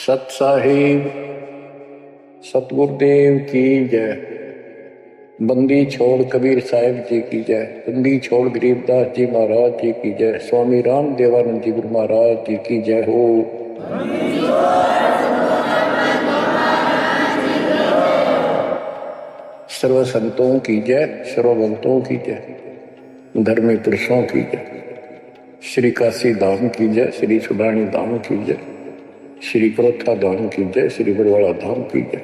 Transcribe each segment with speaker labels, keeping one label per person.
Speaker 1: सत साहिब सतगुरुदेव की जय। बंदी छोड़ कबीर साहिब जी की जय। बंदी छोड़ गरीबदास जी महाराज जी की जय। स्वामी राम देवानंद जी गुरु महाराज जी की जय हो। सर्व संतों की जय, सर्व भक्तों की जय, धर्मी पुरुषों की जय। श्री काशी धाम की जय, श्री सुडानी धाम की जय, श्री क्रोथा धाम की जय, श्री बरवाड़ा धाम की जय।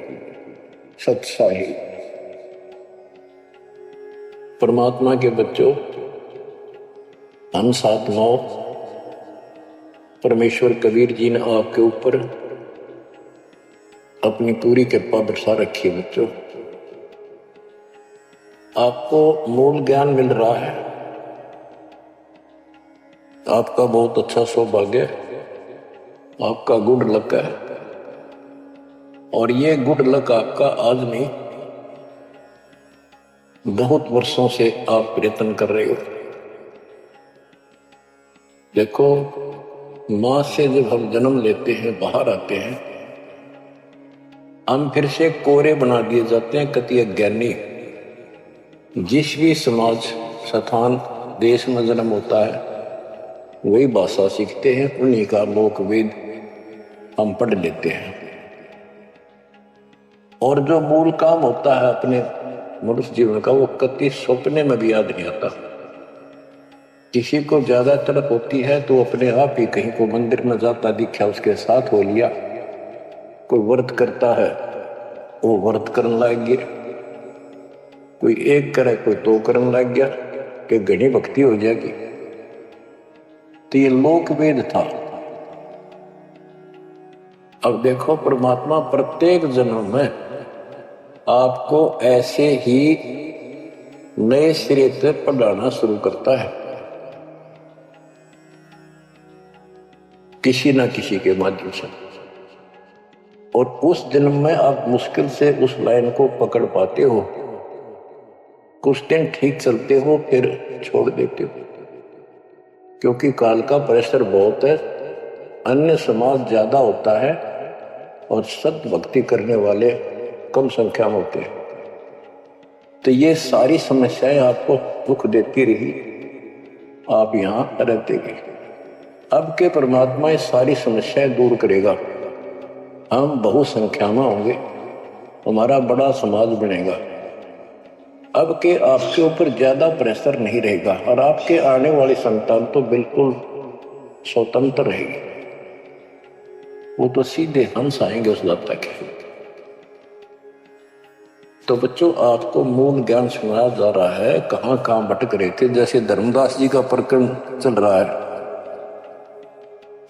Speaker 1: सत साहिब परमात्मा के बच्चों, हम सात नौ परमेश्वर कबीर जी ने आपके ऊपर अपनी पूरी कृपा बरसा रखी है। बच्चों, आपको मूल ज्ञान मिल रहा है, आपका बहुत अच्छा सौभाग्य है, आपका गुड लक है। और ये गुड लक आपका आज नहीं, बहुत वर्षों से आप प्रयत्न कर रहे हो। देखो, मां से जब हम जन्म लेते हैं, बाहर आते हैं, हम फिर से कोरे बना दिए जाते हैं, कति अज्ञानी। जिस भी समाज, स्थान, देश में जन्म होता है, वही भाषा सीखते हैं, उन्हीं का लोक वेद हम पढ़ लेते हैं। और जो मूल काम होता है अपने मनुष्य जीवन का, वो कति सपने में भी याद नहीं आता। किसी को ज्यादा तड़प होती है तो अपने आप ही कहीं को मंदिर में जाता दिखा, उसके साथ हो लिया। कोई व्रत करता है, वो व्रत करने लग गया। कोई एक करे, कोई दो करने लग गया कि घनी भक्ति हो जाएगी। तो ये लोक वेद था। अब देखो, परमात्मा प्रत्येक जन्म में आपको ऐसे ही नए सिरे से पढ़ाना शुरू करता है, किसी ना किसी के माध्यम से। और उस जन्म में आप मुश्किल से उस लाइन को पकड़ पाते हो। कुछ दिन ठीक चलते हो, फिर छोड़ देते हो, क्योंकि काल का प्रेशर बहुत है, अन्य समाज ज्यादा होता है और सत्य भक्ति करने वाले कम संख्या में होते हैं। तो ये सारी समस्याएं आपको दुख देती रही, आप यहां रहते गए। अब के परमात्मा ये सारी समस्याएं दूर करेगा, हम बहुसंख्या में होंगे, हमारा बड़ा समाज बनेगा। अब के आपके ऊपर ज्यादा प्रेशर नहीं रहेगा, और आपके आने वाली संतान तो बिल्कुल स्वतंत्र रहेगी। वो तो सीधे हंस आएंगे उस दत्त तक। तो बच्चों, आपको मूल ज्ञान सुनाया जा रहा है, कहां कहां भटक रहे थे। जैसे धर्मदास जी का प्रकरण चल रहा है,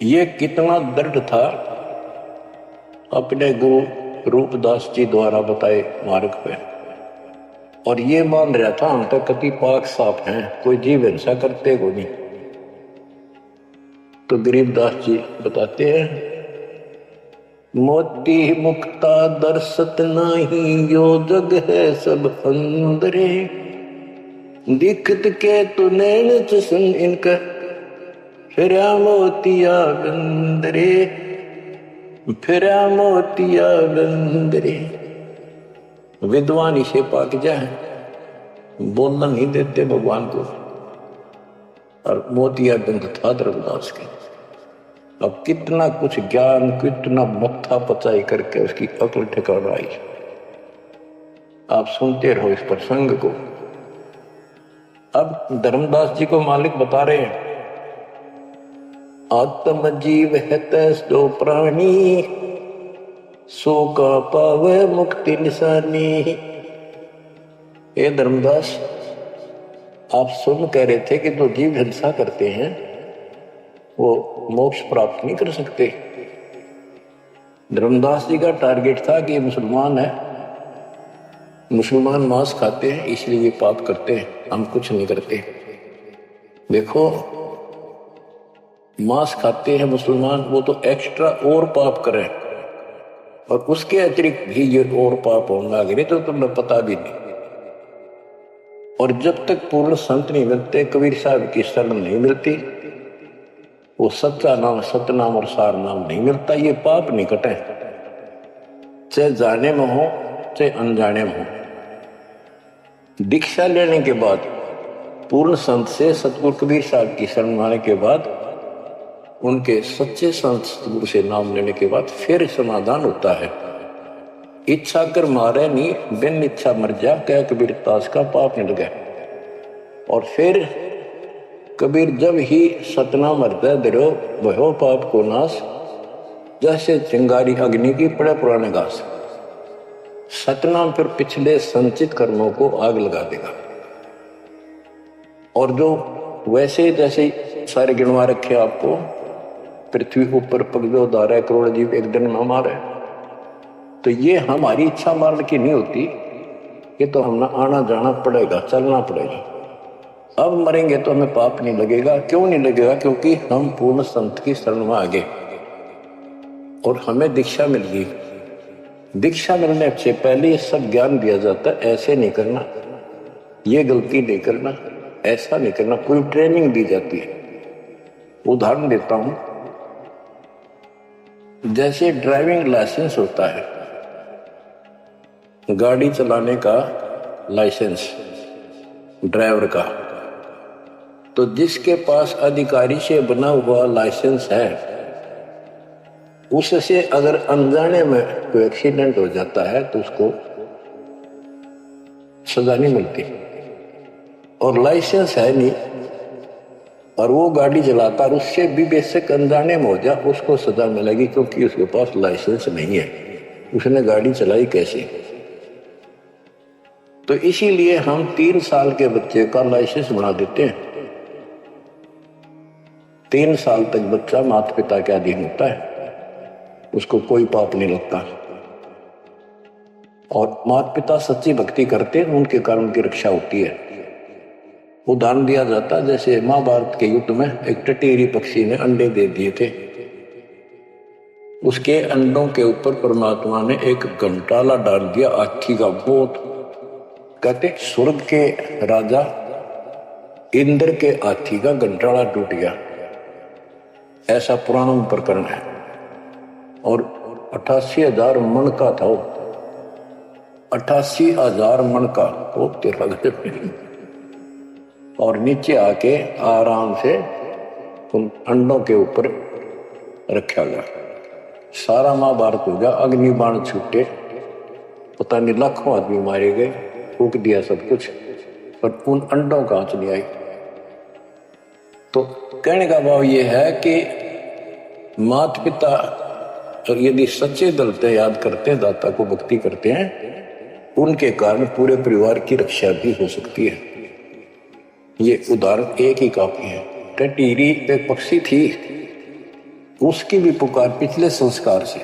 Speaker 1: ये कितना दर्द था अपने गुरु रूपदास जी द्वारा बताए मार्ग पे। और ये मान रहा था हम तो कति पाक साफ हैं, कोई जीव हिंसा करते को नहीं। तो गरीबदास जी बताते हैं, मोती मुक्ता दर्शत नाही, यो जग है सब अंदरे। दिखत के तु नैन चुसन इनका, फिरा मोतिया गंदरे, फिरा मोतिया गंदरे। विद्वान इसे पाक जाए, बोलना नहीं देते भगवान को। और मोतिया बंद था धर्मदास के। अब कितना कुछ ज्ञान, कितना मत्था पचाई करके उसकी अकल ठिकाना आई। आप सुनते रहो इस प्रसंग को। अब धर्मदास जी को मालिक बता रहे हैं, आत्म जीव है तैसो प्राणी, सो का पावे मुक्ति निशानी। ये धर्मदास, आप सुन कह रहे थे कि जो जीव हिंसा करते हैं वो मोक्ष प्राप्त नहीं कर सकते। धर्मदास जी का टारगेट था कि मुसलमान है, मुसलमान मांस खाते हैं इसलिए ये पाप करते हैं, हम कुछ नहीं करते। देखो, मांस खाते हैं मुसलमान, वो तो एक्स्ट्रा और पाप करें, और उसके अतिरिक्त भी ये और पाप होने लगे तो तुम्हें पता भी नहीं। और जब तक पूर्ण संत नहीं मिलते, कबीर साहब की शरण नहीं मिलती, वो सच्चा नाम, सतनाम और सार नाम नहीं मिलता। ये पाप नहीं कटे, चाहे जाने में हो चाहे अनजाने में हो। दीक्षा लेने के बाद, पूर्ण संत से सतगुरु कबीर साहब की शरण आने के बाद, उनके सच्चे संत सतगुरु से नाम लेने के बाद फिर समाधान होता है। इच्छा कर मारे नहीं, बिन इच्छा मर जा, कह कबीर दास का पाप नहीं लगे। और फिर कबीर जब ही सतनाम हृदय धरो भयो पाप को नाश, जैसे चिंगारी अग्नि की पड़े पुराने घास। सतनाम फिर पिछले संचित कर्मों को आग लगा देगा। और जो वैसे जैसे सारे गिनवा रखे आपको, पृथ्वी ऊपर पगजो 12 करोड़ जीव एक दिन में हमारे, तो ये हमारी इच्छा मारने की नहीं होती, ये तो हमें आना जाना पड़ेगा, चलना पड़ेगा। अब मरेंगे तो हमें पाप नहीं लगेगा। क्यों नहीं लगेगा? क्योंकि हम पूर्ण संत की शरण में आ गए और हमें दीक्षा मिल गई। दीक्षा मिलने से पहले ये सब ज्ञान दिया जाता है, ऐसे नहीं करना, ये गलती नहीं करना, ऐसा नहीं करना, पूरी ट्रेनिंग दी जाती है। उदाहरण देता हूं, जैसे ड्राइविंग लाइसेंस होता है, गाड़ी चलाने का लाइसेंस ड्राइवर का, तो जिसके पास अधिकारी से बना हुआ लाइसेंस है, उससे अगर अनजाने में कोई एक्सीडेंट हो जाता है तो उसको सजा नहीं मिलती। और लाइसेंस है नहीं और वो गाड़ी चलाता और उससे भी बेशक अनजाने में हो जाए, उसको सजा मिलेगी, क्योंकि उसके पास लाइसेंस नहीं है, उसने गाड़ी चलाई कैसे। तो इसीलिए हम 3 साल के बच्चे का लाइसेंस बना देते हैं। 3 साल तक बच्चा माता पिता के अधीन होता है, उसको कोई पाप नहीं लगता। और माता पिता सच्ची भक्ति करते हैं, उनके कारण उनकी रक्षा होती है। उदाहरण दिया जाता है, जैसे महाभारत के युद्ध में एक टटेरी पक्षी ने अंडे दे दिए थे, उसके अंडों के ऊपर परमात्मा ने एक घंटाला डाल दिया हाथी का। बहुत कहते स्वर्ग के राजा इंद्र के हाथी का घंटाला टूट गया, ऐसा पुराण प्रकरण है। और 88,000 मन का था वो, 88,000 मन का वो तेरा गजब। और नीचे आके आराम से उन अंडों के ऊपर रखा गया। सारा महाभारत हो गया, अग्नि बाण छूटे, पता नहीं लाखों आदमी मारे गए, फूक दिया सब कुछ, पर उन अंडों का आंच नहीं आई। तो कहने का भाव ये है कि माता पिता और यदि सच्चे दिल से याद करते हैं, दाता को भक्ति करते हैं, उनके कारण पूरे परिवार की रक्षा भी हो सकती है। ये उदाहरण एक ही काफी है। टटीरी एक पक्षी थी, उसकी भी पुकार पिछले संस्कार से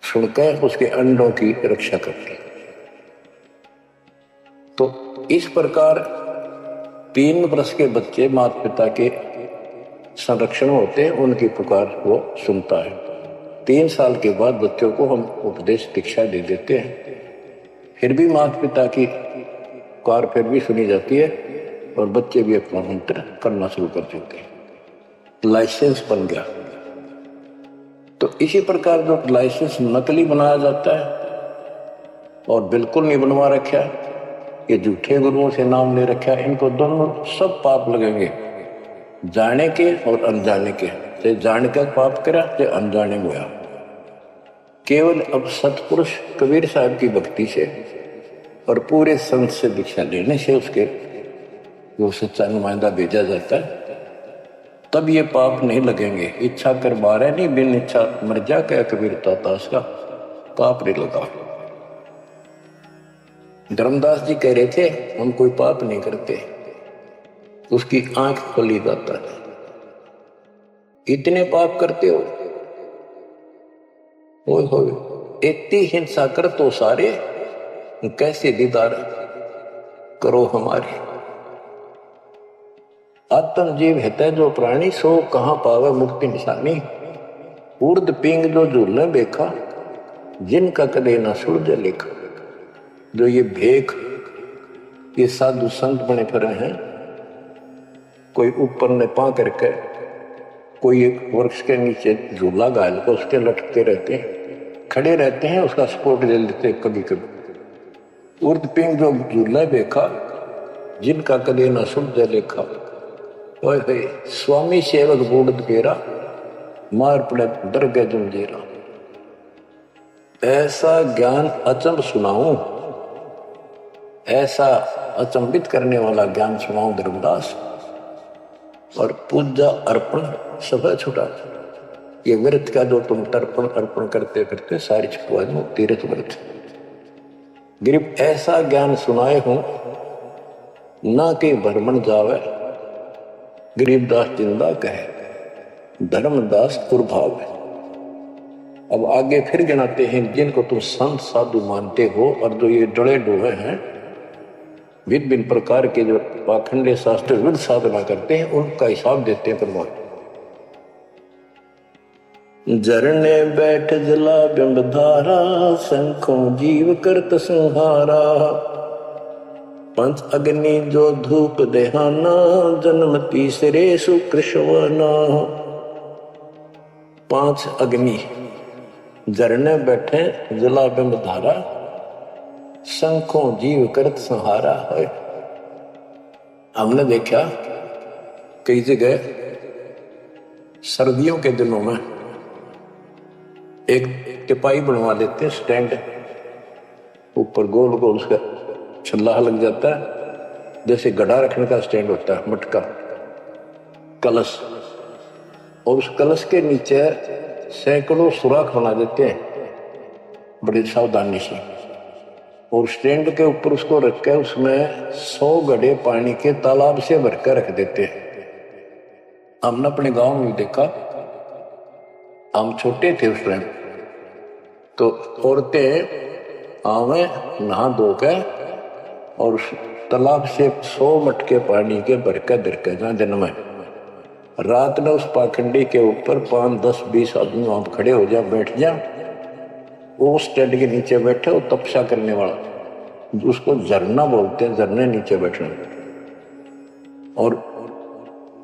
Speaker 1: सुनकर उसके अंडों की रक्षा करती। तो इस प्रकार 3 वर्ष के बच्चे माता पिता के संरक्षण होते हैं, उनकी पुकार वो सुनता है। 3 साल के बाद बच्चों को हम उपदेश दीक्षा दे देते हैं, फिर भी माता पिता की पुकार फिर भी सुनी जाती है और बच्चे भी अपना मंत्र करना शुरू कर देते हैं। लाइसेंस बन गया। तो इसी प्रकार जो लाइसेंस नकली बनाया जाता है और बिल्कुल नहीं बनवा रखा, ये झूठे गुरुओं से नाम ले रखा, इनको दोनों सब पाप लगेंगे, जाने के और अनजाने के। चाहे जान कर पाप करा चाहे अनजाने में हुआ। केवल अब सतपुरुष कबीर साहब की भक्ति से और पूरे संत से दीक्षा लेने से उसके जो सच्चा नुमाइंदा भेजा जाता है, तब ये पाप नहीं लगेंगे। इच्छा कर बारे नहीं, बिन इच्छा मर जा, क्या कबीर दास का पाप नहीं लगा। धर्मदास जी कह रहे थे हम कोई पाप नहीं करते, उसकी आंख खोली जाता है। इतने पाप करते हो, इतनी हिंसा कर तो सारे, कैसे दीदार करो हमारे। आत्म जीव है जो प्राणी, सो कहां पावे मुक्ति निशानी। उर्द पिंग जो झूलने देखा, जिनका कदे ना सुलझे लेखा। जो ये भेख, ये साधु संत बने फिर हैं, कोई ऊपर ने पा करके कोई एक वृक्ष के नीचे झूला गाल को उसके लटकते रहते हैं, खड़े रहते हैं, उसका सपोर्ट ले लेते हैं कभी कभी। उर्द पिंग जो झूला देखा, जिनका कदे न सुन लेखा, ओए स्वामी सेवक बूढ़ पेरा, मार पड़े डर गए जंजीरा। ऐसा ज्ञान अचंभ सुनाऊं, ऐसा अचंभित करने वाला ज्ञान सुनाऊं धर्मदास, और पूजा अर्पण सब छुटा। ये व्रत का जो तुम तर्पण अर्पण करते करते सारी छुपवा दो, तीर्थ व्रत। गरीब ऐसा ज्ञान सुनाए हूं, ना कि भ्रमण जावे, गरीबदास जिंदा कहे, धर्मदास कुर्भाव है। अब आगे फिर गिनाते हैं, जिनको तुम संत साधु मानते हो और जो ये डड़े डोहे हैं, भिन्न भिन्न प्रकार के जो पाखंडे शास्त्र विरुद्ध साधना करते हैं, उनका हिसाब देते हैं परमात्मा। झरने बैठ जला बिंब धारा, शंखों जीव करत संहारा, पंच अग्नि जो धूप देहाना, जन्म तीसरे सुकृष्णवाना। पांच अग्नि झरने बैठे जला बिंब धारा, शंखों जीव करत संहारा है। हमने देखा कई जगह सर्दियों के दिनों में एक टिपाई बनवा लेते हैं, स्टैंड ऊपर गोल गोल उसका छल्ला लग जाता है, जैसे गड्ढा रखने का स्टैंड होता है, मटका कलश, और उस कलश के नीचे सैकड़ों सुराख बना देते हैं बड़ी सावधानी से, और स्टैंड के ऊपर उसको रख कर उसमें 100 गड्ढे पानी के तालाब से भरकर रख देते हैं। हमने अपने गांव में देखा, हम छोटे थे उस टाइम, तो औरतें आवे नहा धोकर और उस तालाब से 100 मटके पानी के भरकर धरकर जहाँ जन्म है, रात में उस पाखंडी के ऊपर 5, 10, 20 आदमी वहां खड़े हो जा, बैठ जा, वो स्टैंड के नीचे बैठे, वो तपस्या करने वाला, उसको झरना बोलते हैं, झरने नीचे बैठना, और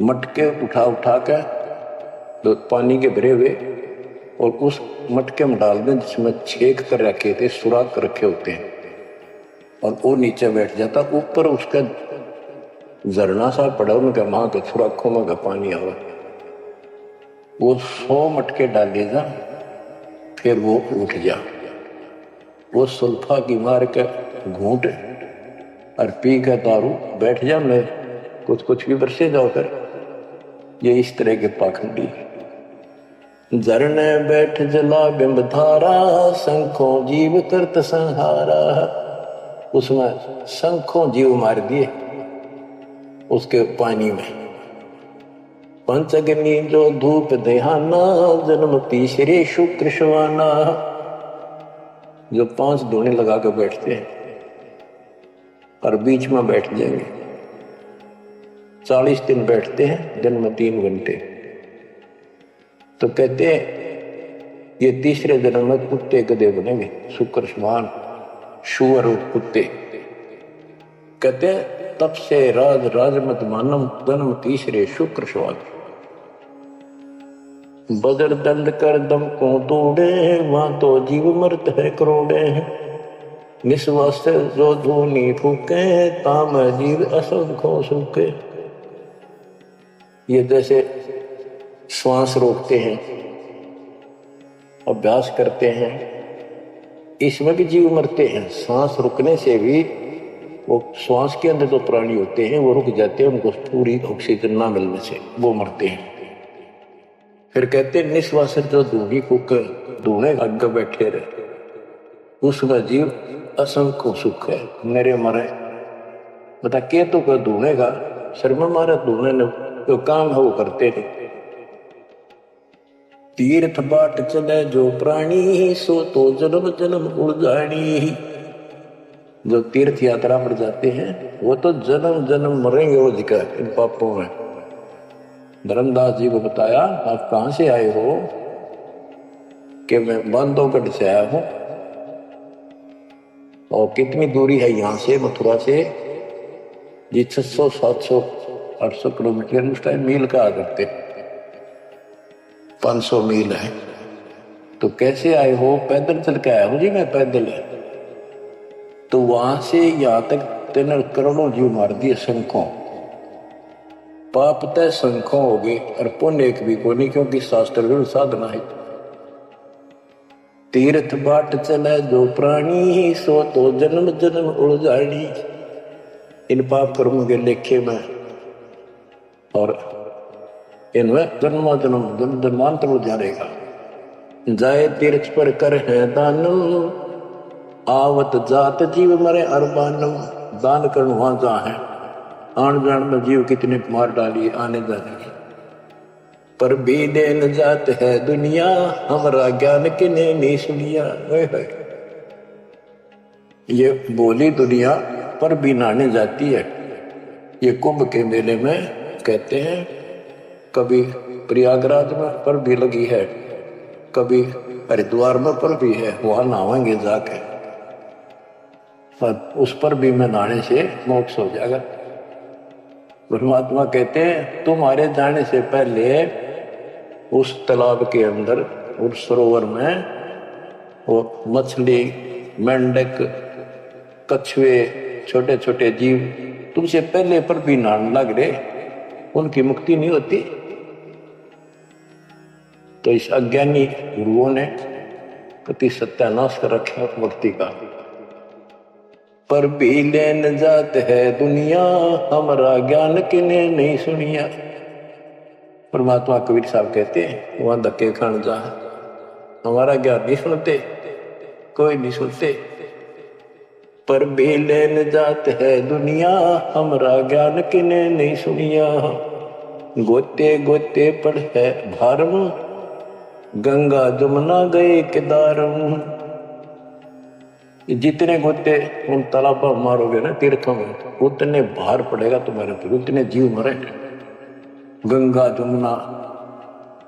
Speaker 1: मटके उठा उठा के तो पानी के भरे हुए, और उस मटके में डाल दें जिसमें छेक कर रखे थे, सुराख रखे होते हैं, और वो नीचे बैठ जाता, ऊपर उसका झरना सा पड़ा, उनका वहां के सुराखों में का पानी आवा, वो 100 मटके डाले जा, फिर वो उठ जा, वो सुल्फा की मार के घूंट और पी के दारू बैठ जा, मैं कुछ कुछ भी बरसे जाओ कर। ये इस तरह के पाखंडी। झरने बैठ जला बिंब धारा, शंखों जीव करत संहारा, उसमें शंखों जीव मार दिए उसके पानी में। पंचअग्नि जो धूप देहाना, जन्म तीसरे शुक्रशवाना, जो 5 धूने लगा कर बैठते हैं और बीच में बैठ जाएंगे, 40 दिन बैठते हैं, दिन में 3 घंटे। तो कहते हैं ये तीसरे जन्म में कुत्ते गधे बनेंगे, शुक्रशवान, शुअर और कुत्ते। कहते हैं तब से राज राजमत मानम, जन्म तीसरे शुक्रशवान। बजर दंड कर दम को तोड़े, वहां तो जीव मरत है करोड़े। निश्वास जो धूनी फूके, ताम जीव असंख्यों सूखे। ये जैसे श्वास रोकते हैं, अभ्यास करते हैं, इसमें भी जीव मरते हैं। सांस रुकने से भी वो श्वास के अंदर जो प्राणी होते हैं वो रुक जाते हैं, उनको पूरी ऑक्सीजन ना मिलने से वो मरते हैं। फिर कहते हैं निश्वास जो धूनी फूक धूने आगे बैठे रहे, उसका जीव असंख्य सुख है, मेरे मरे बता के तो कर धूने का शर्मा मारा, धूने ने जो काम है वो करते नहीं। तीर्थ बाट चले जो प्राणी, सो तो जन्म जन्म उड़जानी। जो तीर्थ यात्रा पर जाते हैं वो तो जन्म जन्म मरेंगे वो जिका इन पापों में। धर्मदास जी को बताया आप कहां से आए हो, कि मैं बांधवगढ़ से आया हूं, और कितनी दूरी है यहां से मथुरा से, जी 600, 700, 800 किलोमीटर उस टाइम मील का करते। 500 मील है। तो कैसे आए हो? पैदल चल के आया हूं जी मैं, पैदल है। तो वहां से यहां तक 3 करोड़ों जीव मार दिए शंखों। पाप तय शंखों हो गए और पुण्य एक भी को नहीं, क्योंकि शास्त्र विरुद्ध साधना है। तीर्थ बाट चले जो प्राणी, सो तो जन्म जन्म उलझानी। इन पाप कर्मों के लेखे में और इनमें जन्म जन्म जन्मांतर उलझाएगा। जाए तीर्थ पर कर है दानम, आवत जात जीव मरे अरबानम। दान करना वहां जहां है, आन जान में जीव कितने मार डाली आने जाने की। पर भी देन जात है दुनिया, हमारा ज्ञान किने नहीं सुनिया। ये बोली दुनिया पर भी नाने जाती है। ये कुंभ के मेले में कहते हैं, कभी प्रयागराज में पर भी लगी है, कभी हरिद्वार में पर भी है, वहां नहाएंगे जाके। पर उस पर भी में नहाने से मोक्ष हो जाएगा। परमात्मा कहते हैं तुम्हारे जाने से पहले उस तालाब के अंदर, उस सरोवर में वो मछली, मेंढक, कछुए, छोटे छोटे जीव तुमसे पहले पर भी नहाने लग रहे, उनकी मुक्ति नहीं होती। तो इस अज्ञानी गुरुओं ने कति सत्यानाश कर रखा भक्ति का। पर भी लेन जात है दुनिया, हमारा ज्ञान किने नहीं सुनिया। परमात्मा कबीर साहब कहते हैं वहां धक्के खान जा, हमारा ज्ञान नहीं सुनते, कोई नहीं सुनते। पर भी लेन जात है दुनिया, हमारा ज्ञान किने नहीं सुनिया। गोते गोते पड़ है भारम, गंगा जमुना गए केदारम। जितने गोते उन तालाबों मारोगे ना तीर्थों में, उतने भार पड़ेगा तुम्हारे पर, उतने जीव मरे। गंगा जमुना,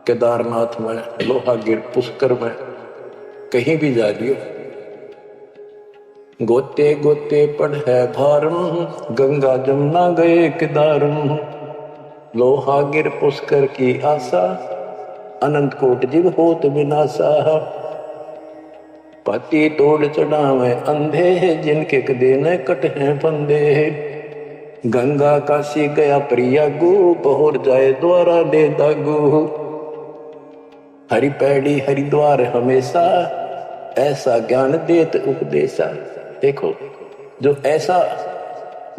Speaker 1: केदारनाथ में, लोहागिर, पुष्कर में, कहीं भी जा लियो, गोते गोते पड़ है भारम, गंगा जमुना गए केदारम। लोहागिर पुष्कर की आशा, अनंत कोट जीव होत विनाशा। पति तोड़ चढ़ावे अंधे, जिनके कदे न कट हैं फंदे। गंगा काशी गया प्रयागु, पहुर जाए द्वारा ले दागु। हरि पैड़ी हरिद्वार हमेशा, ऐसा ज्ञान देत उपदेशा। देखो जो ऐसा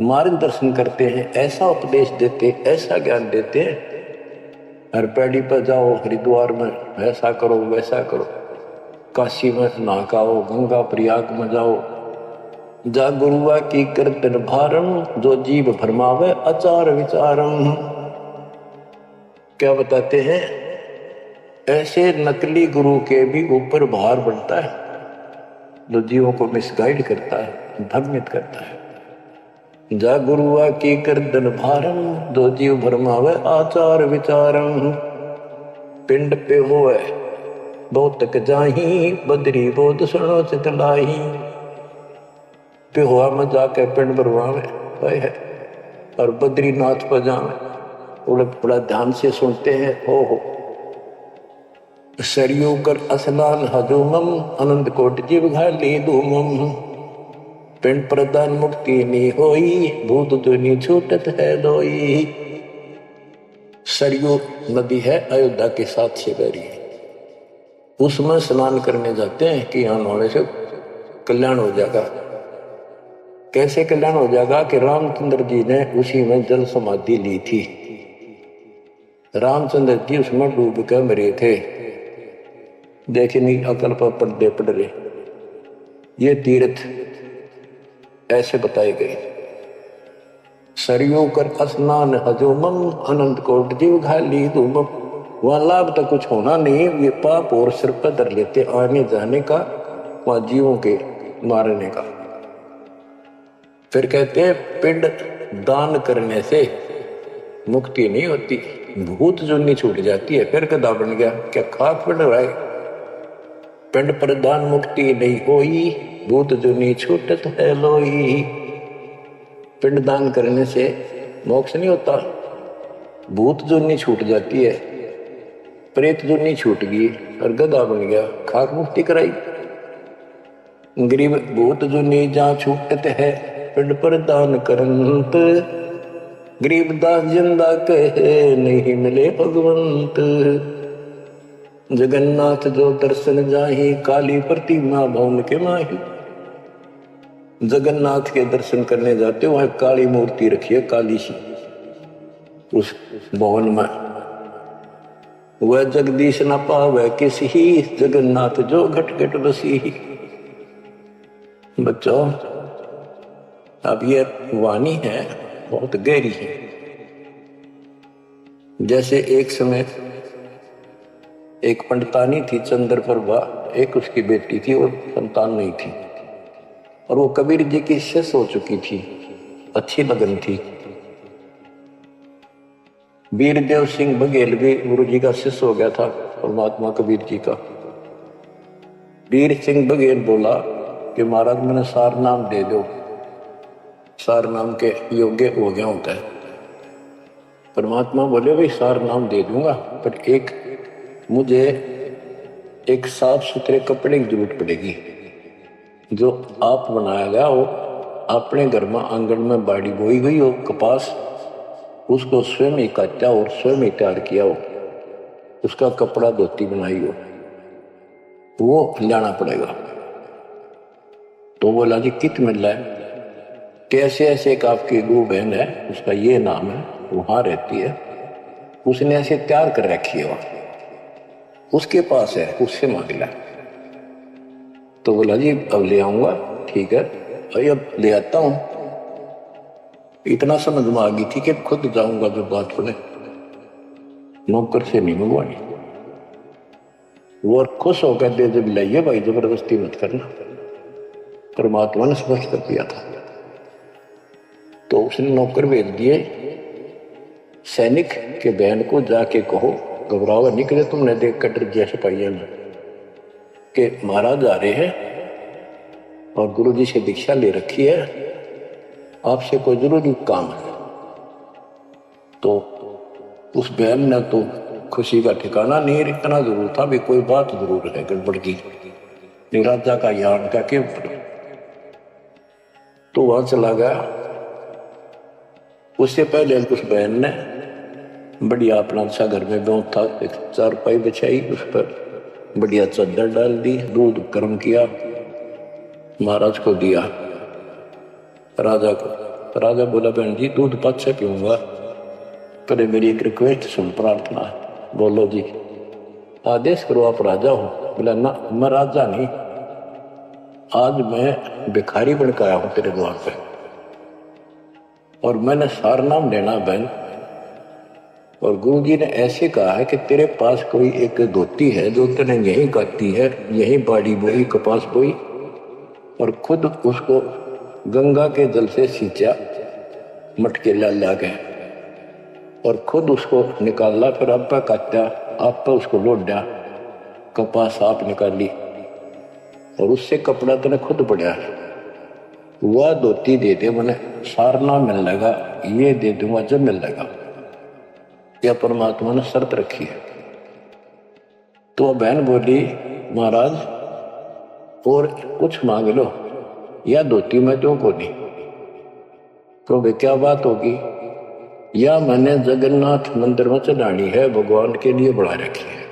Speaker 1: मार्गदर्शन करते हैं, ऐसा उपदेश देते, ऐसा ज्ञान देते हैं। हर पैड़ी पर जाओ, हरिद्वार में ऐसा करो वैसा करो, काशी में नहाओ, गंगा प्रयाग में जाओ। जा गुरुआ की कीर्तन भारम, जो जीव भरमावे आचार विचारम। क्या बताते हैं, ऐसे नकली गुरु के भी ऊपर भार बढ़ता है, जो जीवों को मिसगाइड करता है, भ्रमित करता है। जा गुरुआ की कीर्तन भारम, जो जीव भरमावे आचार विचारम। पिंड पे होए बहुत तक जाही, बदरी बोध सुनो चितलाई। पे हुआ में जाके पिंड भरवावे है, और बद्रीनाथ पर जावे, बड़ा ध्यान से सुनते हैं। हो सरयू कर असलान हजूमम, अनंत कोट जीव घाली धूमम। पिंड प्रदान मुक्ति नहीं होई, भूत दुनी छूटत है लोई। सरयू नदी है अयोध्या के साथ से बहरी, उसमें स्नान करने जाते हैं कि यहां नहाने से कल्याण हो जाएगा। कैसे कल्याण हो जाएगा कि रामचंद्र जी ने उसी में जल समाधि ली थी। रामचंद्र जी उसमें डूब कर मरे थे। देखिए नहीं अकल पर पर्दे पड़ रहे। ये तीर्थ ऐसे बताए गए। सरयू कर स्नान हजूमम, अनंत कोट जीव घाली धूमम। वहां लाभ तो कुछ होना नहीं, ये पाप और सिर पर धर लेते आने जाने का, वहां जीवों के मारने का। फिर कहते हैं पिंड दान करने से मुक्ति नहीं होती, भूत जुनी छूट जाती है। फिर कदा बन गया, क्या खाक पड़ रहा है। पिंड प्रदान मुक्ति नहीं होई, भूत जुनी छूटत है लोई। पिंड दान करने से मोक्ष नहीं होता, भूत जुनी छूट जाती है। प्रेत जुनी छूट गई और गधा बन गया, खाक मुक्ति कराई। गरीब भूत जुनी जहाँ छूटत है, पिंड पर दान करंत। गरीब दास जिंदा कहे, नहीं मिले भगवंत। जगन्नाथ जो दर्शन जाही, काली प्रतिमा भवन के माही। जगन्नाथ के दर्शन करने जाते, वहां काली मूर्ति रखी है, काली सी उस भवन में। वह जगदीश न पावे किसी, जगन्नाथ जो घट घट बसी। बच्चों, अब ये वाणी है बहुत गहरी है। जैसे एक समय एक पंडितानी थी चंद्रप्रभा, एक उसकी बेटी थी और संतान नहीं थी, और वो कबीर जी की शिष्य हो चुकी थी, अच्छी लगन थी। वीरदेव सिंह बघेल भी गुरु जी का शिष्य हो गया था, परमात्मा कबीर जी का। वीर सिंह बघेल बोला कि महाराज मैंने सार नाम दे दो, सार नाम के योग्य हो गया होता है। परमात्मा बोले भाई सार नाम दे दूंगा, पर एक मुझे एक साफ सुथरे कपड़े की जरूरत पड़ेगी, जो आप बनाया गया हो, अपने घर में आंगन में बाड़ी बोई गई हो कपास, उसको स्वयं ही काटा और स्वयं ही तैयार किया हो, उसका कपड़ा धोती बनाई हो, वो लाना पड़ेगा। तो बोला जी कित मिल रहा है? कैसे ऐसे एक आपकी गुरु बहन है, उसका ये नाम है, वहां रहती है, उसने ऐसे तैयार कर रखी है, उसके पास है, उससे मांग ला। तो बोला जी अब ले आऊंगा, ठीक है भाई अब ले आता हूं। इतना समझ में आ गई थी कि खुद जाऊंगा जो बात बने, नौकर से नहीं मंगवानी। वो खुश होकर दे जब लाइए भाई, जबरदस्ती मत करना, परमात्मा ने स्पष्ट कर दिया था। तो उसने नौकर भेज दिए, सैनिक के बहन को जाके कहो घबराओ निकले, तुमने देख कर डर गया सिपाहियों में कि महाराज आ रहे हैं और गुरु जी से दीक्षा ले रखी है, आपसे कोई जरूरी काम है। तो उस बहन ने तो खुशी का ठिकाना नहीं, इतना जरूर था भी कोई बात जरूर है गड़बड़ की, राजा का यान का क्यों। तो वहां चला गया। उससे पहले उस बहन ने बढ़िया अपना अच्छा घर में ब्यों था, एक चारपाई बिछाई, उस पर बढ़िया चादर डाल दी, दूध गर्म किया, महाराज को दिया, राजा को। राजा बोला बहन जी दूध पाछे पीऊंगा, पहले मेरी एक रिक्वेस्ट सुन, प्रार्थना है। बोलो जी। आदेश करो, आप राजा हो। बोला ना मैं राजा नहीं, आज मैं भिखारी बन के आया हूं तेरे द्वार पे, और मैंने सार नाम लेना बहन, और गुरु जी ने ऐसे कहा है कि तेरे पास कोई एक धोती है जो तूने यहीं काटी है, यहीं बाड़ी बोई, कपास बोई, और खुद उसको गंगा के जल से सींचा मटके ला के, और खुद उसको निकाला, फिर आप पे काटा, आप पे उसको लोटा, कपास आप निकाली, और उससे कपड़ा तूने खुद पड़ा है, वह धोती दे दे, मैंने सारना मिल लगा, ये दे दूंगा जब मिल लगा। यह परमात्मा ने शर्त रखी है। तो बहन बोली महाराज और कुछ मांग लो, या धोती में तो को नहीं। तो भाई क्या बात होगी? या मैंने जगन्नाथ मंदिर में चढ़ानी है, भगवान के लिए बढ़ा रखी है,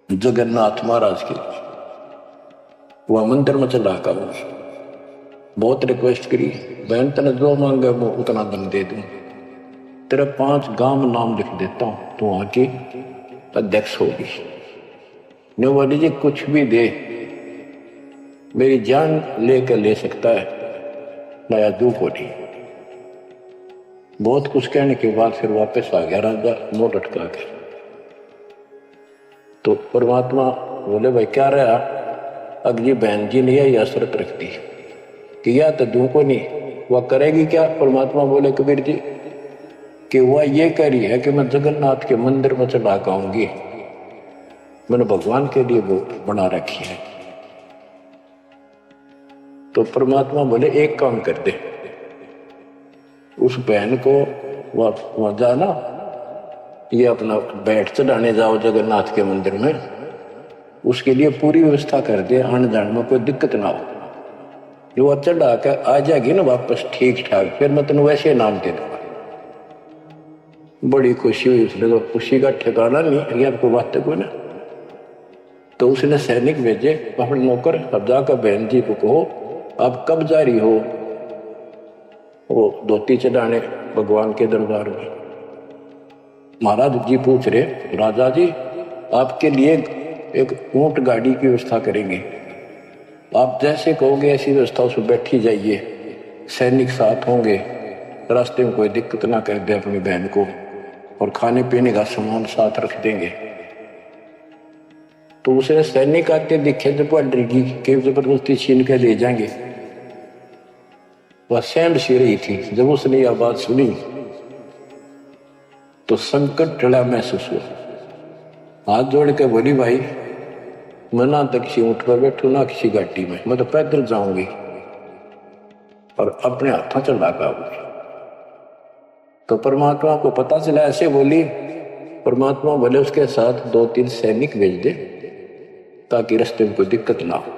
Speaker 1: जगन्नाथ महाराज के लिए, वह मंदिर में चढ़ा कर बहुत रिक्वेस्ट करी, बहन तेने जो मांगे वो उतना दम दे दूं, तेरे 5 गांव नाम लिख देता हूं, तो वहां की अध्यक्ष होगी। ने बोली जी कुछ भी दे, मेरी जान लेकर ले सकता है, नया दुख हो नहीं। बहुत कुछ कहने के बाद फिर वापस आ गया राजा मोड़ लटका के। तो परमात्मा बोले भाई क्या रहा? अगली बहन जी ने यह शर्त रख दी कि या तो दू को नहीं, वह करेगी क्या? परमात्मा बोले कबीर जी कि वह ये कह रही है कि मैं जगन्नाथ के मंदिर में चढ़ा आऊंगी, मैंने भगवान के लिए वो बना रखी है। तो परमात्मा बोले एक काम कर दे, उस बहन को वहां जाना ये अपना बैठ चढ़ाने जाओ जगन्नाथ के मंदिर में, उसके लिए पूरी व्यवस्था कर दे, आने जाने में कोई दिक्कत ना हो। जो चढ़ा के आ जाएगी ना वापस ठीक ठाक, फिर मैं तेन वैसे नाम दे दूंगा। बड़ी खुशी हुई उसने, तो खुशी का ठिकाना नहीं, आपको बात को ना। तो उसने सैनिक भेजे अपने नौकर, अब जाकर बहन जी को कहो आप कब जा रही हो वो धोती चढ़ाने भगवान के दरबार में। महाराज जी पूछ रहे, राजा जी आपके लिए एक ऊंट गाड़ी की व्यवस्था करेंगे, आप जैसे कहोगे ऐसी व्यवस्था उसमें बैठी जाइए, सैनिक साथ होंगे, रास्ते में कोई दिक्कत ना कर दे अपनी बहन को, और खाने पीने का सामान साथ रख देंगे। तो उसने सैनिक आते दिखे जब डरगी के जबरदस्ती छीन के ले जाएंगे, वह सहम सी रही थी। जब उसने यह बात सुनी तो संकट टला महसूस हुआ, हाथ जोड़ के बोली, भाई मैं ना तो किसी ऊंट पर बैठू ना किसी गाड़ी में, मैं तो पैदल जाऊंगी और अपने हाथों चढ़ा के आऊंगी। तो परमात्मा को पता चला, ऐसे बोली। परमात्मा बोले उसके साथ 2-3 सैनिक भेज दे ताकि रास्ते में कोई दिक्कत ना हो।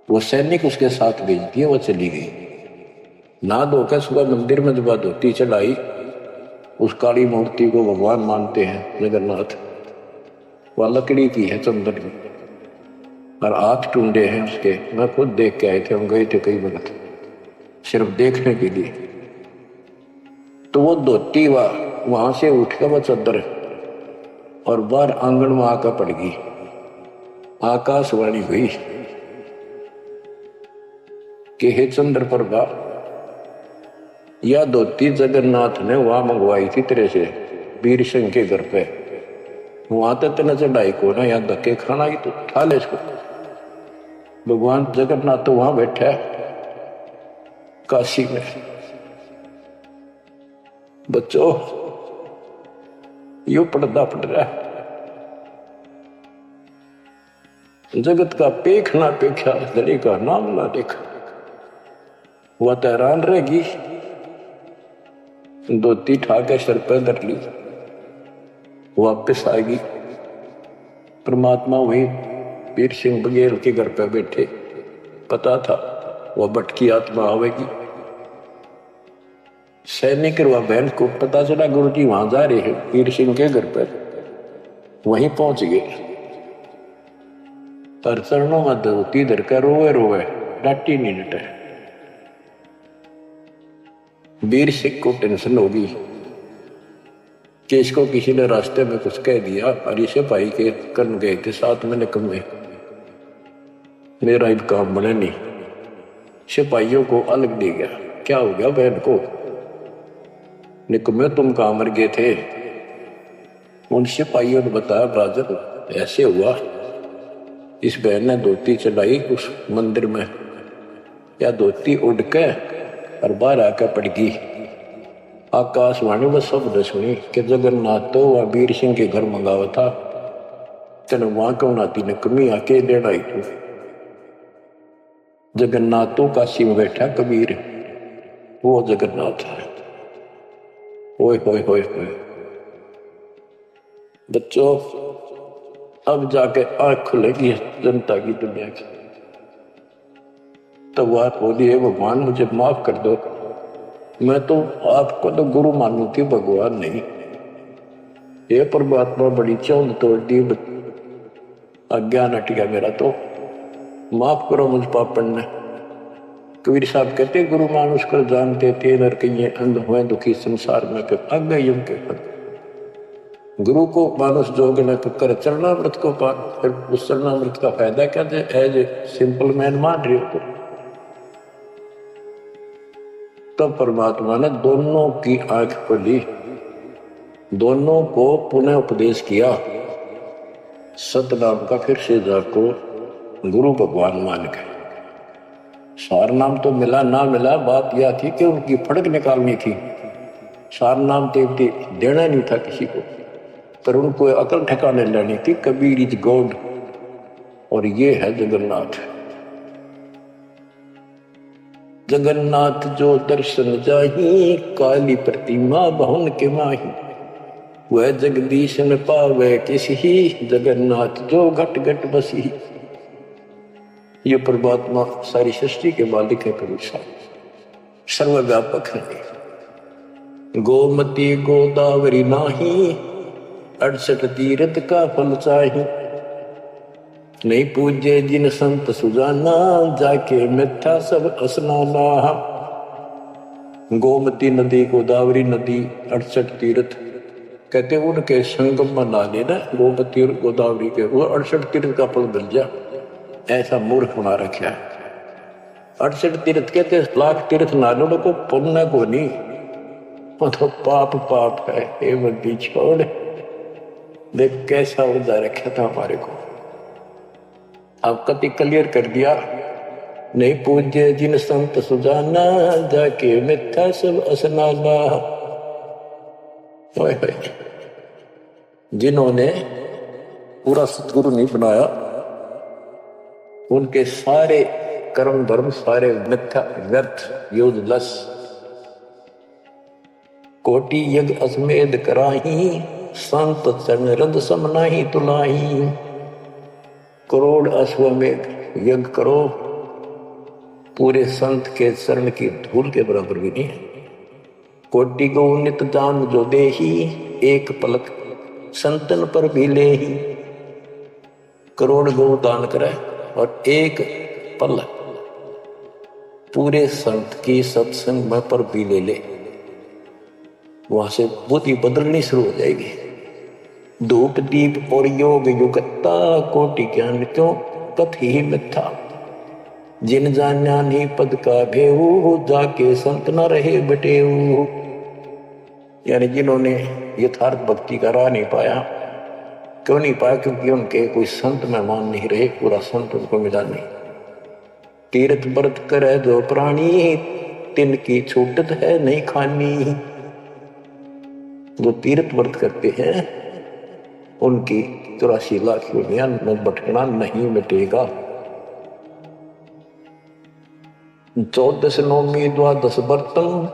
Speaker 1: वो सैनिक उसके साथ भेज दिए, वो चली गई। ना धोकर सुबह मंदिर में जब धोती चढ़ाई, उस काली मूर्ति को भगवान मानते हैं जगन्नाथ, वह लकड़ी की है चंदन की, और हाथ टूंडे हैं उसके। मैं खुद देख के आए थे, हम गए थे कई वक्त सिर्फ देखने के लिए। तो वो धोती वहां से उठ कर वो चद्दर और बाहर आंगन में आकर पड़ गई। आकाशवाणी हुई कि हे चंद्र प्रभा, यह धोती जगन्नाथ ने वहां मंगवाई थी तेरे से वीर सिंह के घर पे, वहां तक तेना चढ़ाई को ना, यहाँ धक्के खाना ही तो उठा ले इसको। भगवान जगन्नाथ तो वहां बैठा है काशी में। बच्चों यू पर्दा पड़ रहा है, जगत का पेख ना पेखा धड़ी का नाम ना देखा। वह तो हैरान रहेगी, धोती ठाके सर पर धर ली, वापिस आएगी। परमात्मा वही वीर सिंह बघेल के घर पे बैठे, पता था वह भटकी आत्मा आवेगी। सैनिक और वह बहन को पता चला गुरु जी वहां जा रहे हैं वीर सिंह के घर पर, वहीं पहुंच गए। पर चरणों में धोती धरकर रोए रोए, डांटी नहीं डटे। वीर सिंह को टेंशन होगी कि इसको किसी ने रास्ते में कुछ कह दिया, और इसे भाई के कन गए थे साथ में निकम्मे, मेरा अब काम बने नहीं। सिपाहियों को अलग दे गया, क्या हो गया बहन को, निकम्मे तुम कहां मर गए थे। उन सिपाहियों ने बताया, राजन ऐसे हुआ, इस बहन ने धोती चढ़ाई उस मंदिर में, या धोती उड़ के और बाहर आकर पड़ गई। आकाशवाणी वो शब्द सुनी कि जगन्नाथ तो वह वीर सिंह के घर मंगावा था, तेन वहां क्यों नाती ने कमी आके देना आई तू। जगन्नाथ तो काशी में बैठा कबीर, वो जगन्नाथ है। ओए होए होए होए बच्चों, अब जाके आंख खुलेगी जनता की, दुनिया की। तो वह बोली, है भगवान मुझे माफ कर दो, मैं तो आपको तो गुरु मानू थी, भगवान नहीं। ये परमात्मा बड़ी चौंध तोड़ दी, अज्ञान हट गया मेरा, तो माफ करो मुझ पापन ने। कबीर साहब कहते, गुरु मानुष कर जानते थे नर कहिए अंध हुए दुखी संसार में, फिर अग गई उनके पर। गुरु को मानुष जोग न कर चरणामृत को पान, फिर उस चरणामृत का फायदा क्या दे, एज ए सिंपल मैन मान रही हो। तब परमात्मा ने दोनों की आंख खोली, दोनों को पुनः उपदेश किया, सतनाम का फिर से जाको गुरु भगवान मान गए। सार नाम तो मिला ना मिला, बात यह थी कि उनकी फड़क निकालनी थी। सार नाम देवती देना नहीं था किसी को, पर उनको अकल ठिकाने लेनी थी। कबीर इज गॉड, और ये है जगन्नाथ। जगन्नाथ जो दर्शन जाही, काली प्रतिमा बहुन के माही। वह जगदीश न पावे किसी, जगन्नाथ जो घट घट बसी। ये परमात्मा सारी सृष्टि के मालिक है, परमेश्वर सर्वव्यापक है। गोमती गोदावरी नाही, 68 तीर्थ का फल चाही। नहीं पूजे जिन संत सुजाना, जाके मिथ्या सब स्नाना। गोमती नदी, गोदावरी नदी, 68 तीर्थ कहते उनके संगम में ना लेना, गोमती और गोदावरी के, वो 68 तीर्थ का फल मिल जा। ऐसा मूर्ख बना रखा है। 68 तीर्थ कहते लाख तीर्थ नालों को पुण्य को नहीं, वो तो पाप पाप है। ये बंदी छोड़, देख कैसा उदा रखा था हमारे को। अब कति क्लियर कर दिया। नहीं पूज्य जिन संत सुजाना, जाके मिथ्या सब स्नाना। जिन्होंने पूरा सतगुरु नहीं बनाया, उनके सारे कर्म धर्म सारे मिथ्या व्यर्थ यूजलेस। कोटि यज्ञ अश्वमेध कराही, संत चरण रद सम नाही तुलाही। करोड़ अश्वमेध यज्ञ करो, पूरे संत के चरण की धूल के बराबर भी नहीं है। कोटि गौ नित दान जो देही, एक पलक संतन पर भी लेही। करोड़ गौ दान करे और एक पल पूरे संत की सत्संग में पर भी ले ले, वहां से बुद्धि बदलनी शुरू हो जाएगी। धूप दीप और योग युगता, कोटि ज्ञान क्यों कथ ही मिथ्या। जिन जान्या नहीं पद का भेऊ, जाके संत न रहे बटेऊ। यानी जिन्होंने यथार्थ भक्ति का राह नहीं पाया, क्यों नहीं पाया? क्योंकि उनके कोई संत मेहमान नहीं रहे, पूरा संत उनको मिला नहीं। तीर्थ व्रत करे जो प्राणी, तिनकी छूटत है नहीं खानी। जो तीर्थ व्रत करते हैं उनकी 84 लाख योनियां में भटकना नहीं मिटेगा। 14 नौमी द्वादश बर्तन,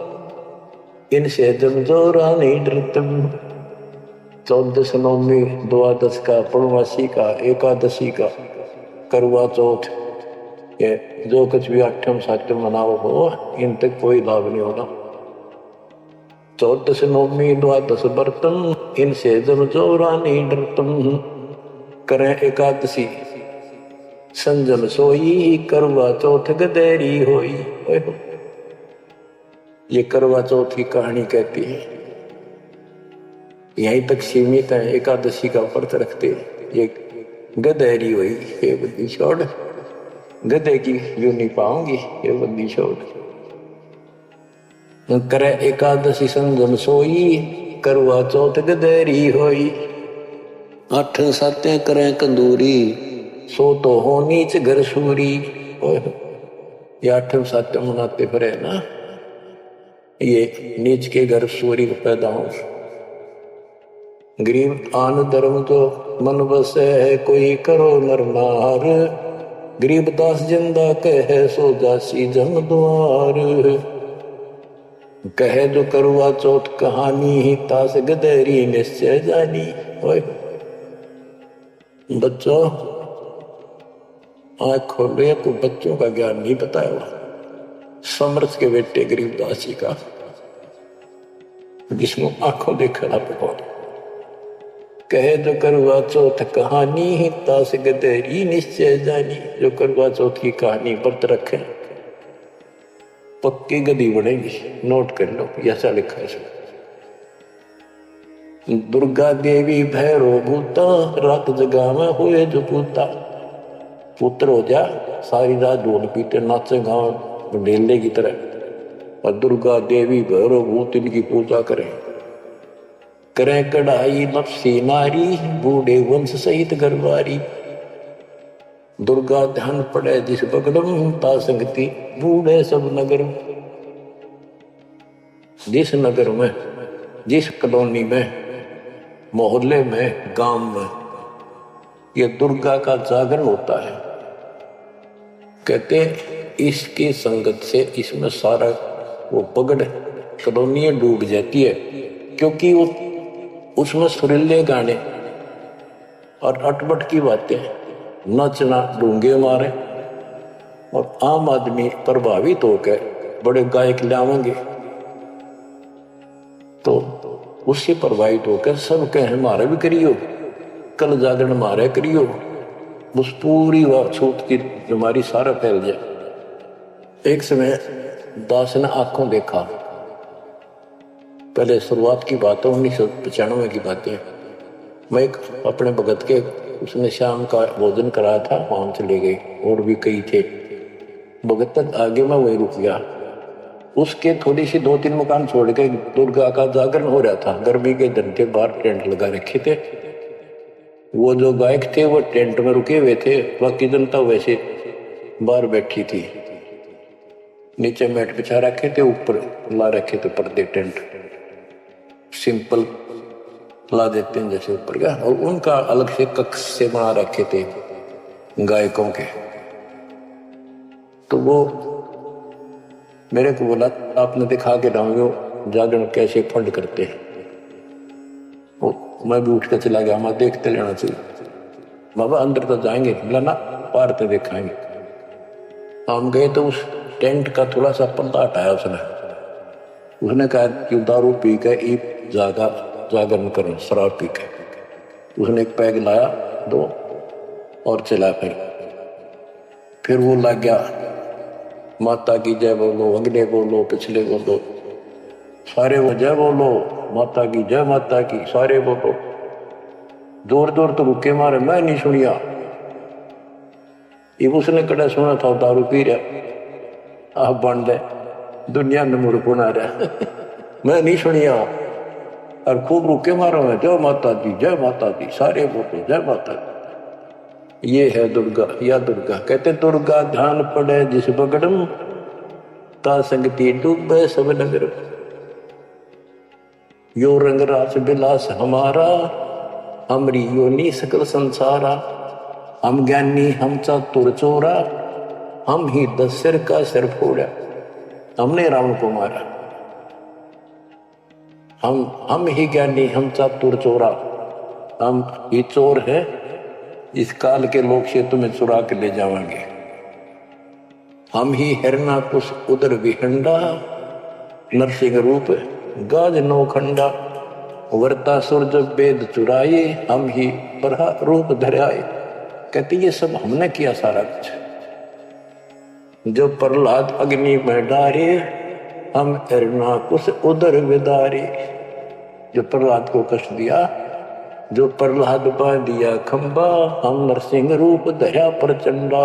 Speaker 1: इनसे जमजोरा नहीं डरतम। 14 नौमी द्वादश का, पूर्णमासी का, एकादशी का, करवा चौथ, ये जो कुछ भी आठम सातम मनाओ हो, इन तक कोई लाभ नहीं होगा। 14 नौमी द्वादश बर्तन, इनसे जमजोरा नहीं डरतम। करें एकादशी संजम सोई, करवा चौथ गदेरी होई। ये करवा चौथ की कहानी कहती है, यहीं तक सीमित है। एकादशी का व्रत रखते ये गदेरी हुई, ये बंदी छोड़, गधे की यूं नहीं पाऊंगी, ये बंदी छोड़। करे एकादशी संजम सोई, करवा चौथ गदेरी होई। 8 सातें करें कंदूरी, सो तो हो नीच घर सूरी। ये 8 सातें मनाते फिरे ना, ये नीच के घर सूरी पैदा हो। गरीब आन धर्म तो मन बसे है, कोई करो नर नार। गरीब दास जिंदा कहे, सो जासी जम द्वार। कहे जो करवा चौथ कहानी, ही तास गदेरी निश्चय जानी। बच्चों आँख खोलो, या को बच्चों का ज्ञान नहीं बताया हुआ। समर्थ के बेटे गरीबदास जी का, जिसको आंखों देखा ना पकड़। कहे जो करवा चौथ कहानी, ही तास गदेरी निश्चय जानी। जो करवा चौथ की कहानी व्रत रखे पक्की गदी बनेगी, नोट कर लो, ऐसा लिखा है। दुर्गा देवी भैरो भूता, रात जगा में हुए जो पूता। पुत्र हो जा, सारी रात ढोल पीटे नाचे गाँव ढेले की तरह। और दुर्गा देवी भैरो भूत इनकी पूजा करें कढ़ाई नफसी नारी, बूढ़े वंश सहित घरवारी। दुर्गा ध्यान पड़े जिस बगड़म, ता संगति बूढ़े सब नगर। जिस नगर में, जिस कॉलोनी में, मोहल्ले में, गांव में ये दुर्गा का जागरण होता है, कहते इसकी संगत से इसमें सारा वो पगड़ कॉलोनियां डूब जाती है। क्योंकि वो उसमें सुरीले गाने और अटपट की बातें, नचना, डूंगे मारे, और आम आदमी प्रभावित होकर बड़े गायक लावेंगे तो उससे प्रभावित होकर सब कहे हमारा भी करियो, कल जागरण मारे करियो, उस पूरी छूत की बीमारी सारा फैल जाए। एक समय दास ने आंखों देखा, पहले शुरुआत की बात है 1995 की बातें। मैं एक अपने भगत के, उसने शाम का भोजन कराया था, वहां चले गए, और भी कई थे भगत तक आगे मैं वही रुक गया। उसके थोड़ी सी 2-3 मकान छोड़ के दुर्गा का जागरण हो रहा था। गर्मी के दिन के बाहर टेंट लगा रखे थे, वो जो गायक थे वो टेंट में रुके हुए थे, बाकी जनता वैसे बाहर बैठी थी। नीचे मैट बिछा रखे थे, ऊपर ला रखे थे पर्दे, टेंट सिंपल ला देते हैं जैसे ऊपर का, और उनका अलग से कक्ष से बना रखे थे गायकों के। तो वो मेरे को बोला आपने दिखा के डाउंगे जागरण कैसे फंड करते हैं। मैं भी उठ कर चला गया, मैं देखते लेना चाहिए बाबा, अंदर तो जाएंगे, बोला ना पार तो दिखाएंगे। हम गए तो उस टेंट का थोड़ा सा पर्दा हटाया उसने कहा कि दारू पी के एक जागरण करो, शराब पी के। उसने एक पैग लाया 2 और चला, फिर वो लग गया माता की जय बोलो, अगले बोलो, पिछले बोलो, सारे वो जय बोलो, माता की जय, माता की, सारे बोलो, जोर जोर तो रुके मारे, मैं नहीं सुनिया। ये उसने कड़ा सुना था दारू पी रहा, आप बन दे दुनिया में मूर्ख बना रहा मैं नहीं सुनिया, और खूब रुके मारो, मैं जय माता दी, जय माता दी, सारे बोलो जय माता दी। ये है दुर्गा, या दुर्गा। कहते दुर्गा ध्यान पड़े जिस बगड़म, ता संगति डूबे सब नगर। यो रंग रास बिलास हमारा, हमरी योनी सकल संसारा। हम ज्ञानी हम चातुर चोरा, हम ही 10 सिर का सिर फोड़ा। हमने रावण को मारा, हम ही ज्ञानी हम चातुर चोरा, हम ही चोर है, इस काल के लोग से तुम्हें चुरा के ले जाएंगे। हम ही हिरना कुश उदर विहंडा, नरसिंह रूप गाज नौखंडा। वर्ता सुर जब वेद चुराए, हम ही बरहा रूप धराए। कहती ये सब हमने किया सारा कुछ। जो प्रहलाद अग्नि में डारे, हम हिरना कुश उदर विदारे। जो प्रहलाद को कष्ट दिया, जो प्रहलाद बांध दिया खंबा, हम नरसिंह रूप धरा प्रचंडा।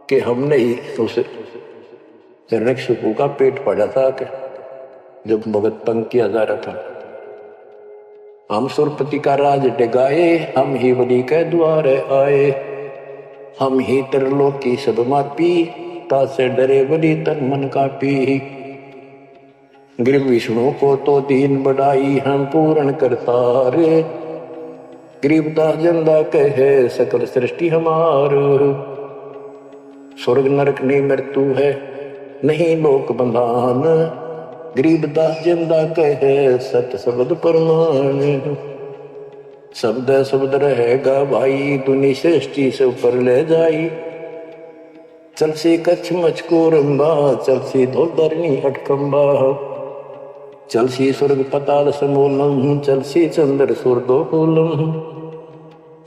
Speaker 1: कि हमने ही उस हिरण्यकशिपु का पेट फाड़ा था कि जब भगत पंग किया जा रहा था। हम सुरपति का राज डिगाए, हम ही बलि के द्वारे आए। हम ही त्रिलोकी सब मापी, तासे डरे बलि तन मन कापी। गिर विष्णु को तो दीन बढ़ाई, हम पूर्ण करतार। गरीबदास जंदा कहे सकल सृष्टि हमार। स्वर्ग नरक नहीं मृत्यु है, नहीं लोक बंधान। गरीबदास जिंदा कहे सत शब्द प्रमाण। शब्द शब्द रहेगा भाई, दुनि सृष्टि से ऊपर ले जाई। चल सी कच्छ मचको रंबा, चल सी धोधरनी अटकंबा। चल सी स्वर्ग पताल समूलम, चल सी चंद्र सूर्दोकूलम।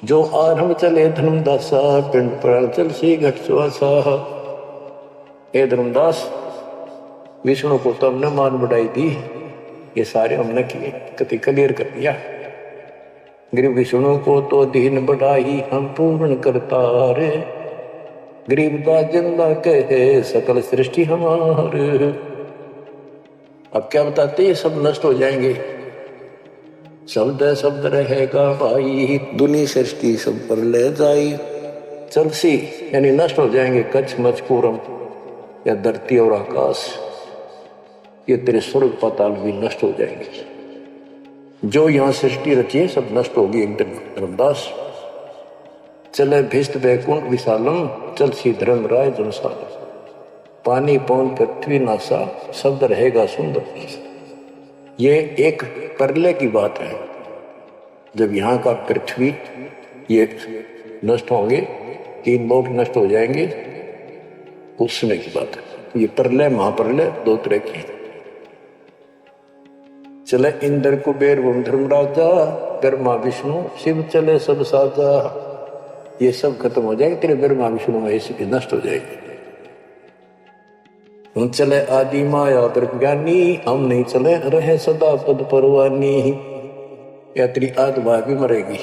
Speaker 1: जो आरंभ चले धर्मदासा, पिंड पर चल सी घट सुहासा। हे धर्मदास, विष्णु को तो हमने मान बढ़ाई दी, ये सारे हमने किए, कति क्लियर कर दिया। गिर विष्णु को तो दीन बढ़ाई, हम पूर्ण करतार। गरीबदास जिंदा कहे सकल सृष्टि हमार। अब क्या बताते, ये सब नष्ट हो जाएंगे। शब्द शब्द रहेगा भाई, दुनी सृष्टि सब पर ले जाई। चलसी यानी नष्ट हो जाएंगे, कच्छ मचकूरम या धरती और आकाश, ये तेरे स्वर्ग पाताल भी नष्ट हो जाएंगे। जो यहाँ सृष्टि रची है सब नष्ट होगी एक दिन। धर्मदास चले भिष्ट वैकुंठ विशालम, चल सी धर्म राय जनसाल। पानी पौन पृथ्वी नासा, शब्द रहेगा सुंदर। ये एक प्रलय की बात है। जब यहाँ का पृथ्वी ये नष्ट होंगे, 3 लोक नष्ट हो जाएंगे, उस समय की बात है। ये प्रलय महाप्रलय 2 तरह की है। चले इंद्र कुबेर वम धर्मराजा, ब्रह्मा विष्णु शिव चले सब साजा। ये सब खत्म हो जाएंगे, तेरे ब्रह्मा विष्णु महेश नष्ट हो जाएंगे। हम चले आदि माया प्रज्ञानी, हम नहीं चले रहे सदा पद परवानी। या तेरी आत्मा भी मरेगी,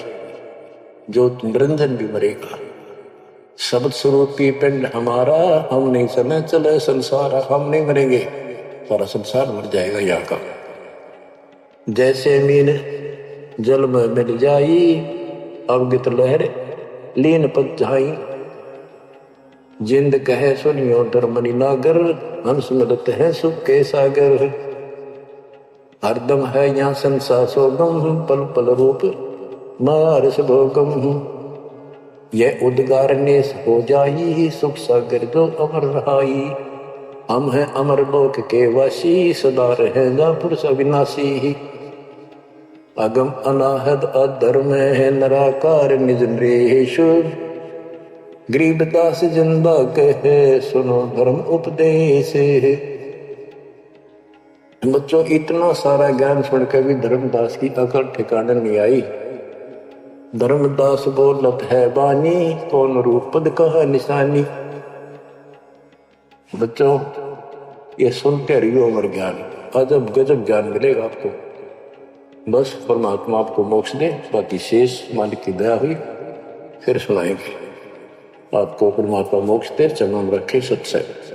Speaker 1: जो निरंजन भी मरेगा। शब्द स्वरूपी पिंड हमारा, हम नहीं चले चले संसार। हम नहीं मरेंगे, सारा संसार मर जाएगा यहाँ का। जैसे मीन जल में मिल जाई, अवगित लहर लीन पद जाई। जिंद कहे सुनियो धर्मनि नागर, हंस मिलते हैं सुख के सागर। हरदम है यहाँ संसार सोगम, पल पल रूप मारस भोगम। यह उद्गार नेस हो जाई, सुख सागर जो अमर रहाई। हम हैं अमर लोक के वासी, सदा रहेगा पुरुष अविनाशी। अगम अनाहद अधर्म है निराकार निज नरेश। गरीबदास जिंदा कहे सुनो धर्म उपदेश। बच्चों, इतना सारा ज्ञान सुनकर भी धर्मदास की अकल ठिकाने नहीं आई। धर्मदास बोलत है बानी, कौन रूप पद कहा निशानी। बच्चों, ये सुनते रहियो अमर ज्ञान, अजब गजब ज्ञान मिलेगा आपको। बस परमात्मा आपको मोक्ष दे, बाकी शेष मालिक की दया हुई फिर सुनाएंगे। आपको परमात्मा मोक्ष दे, चरणों में रखे सत्संग।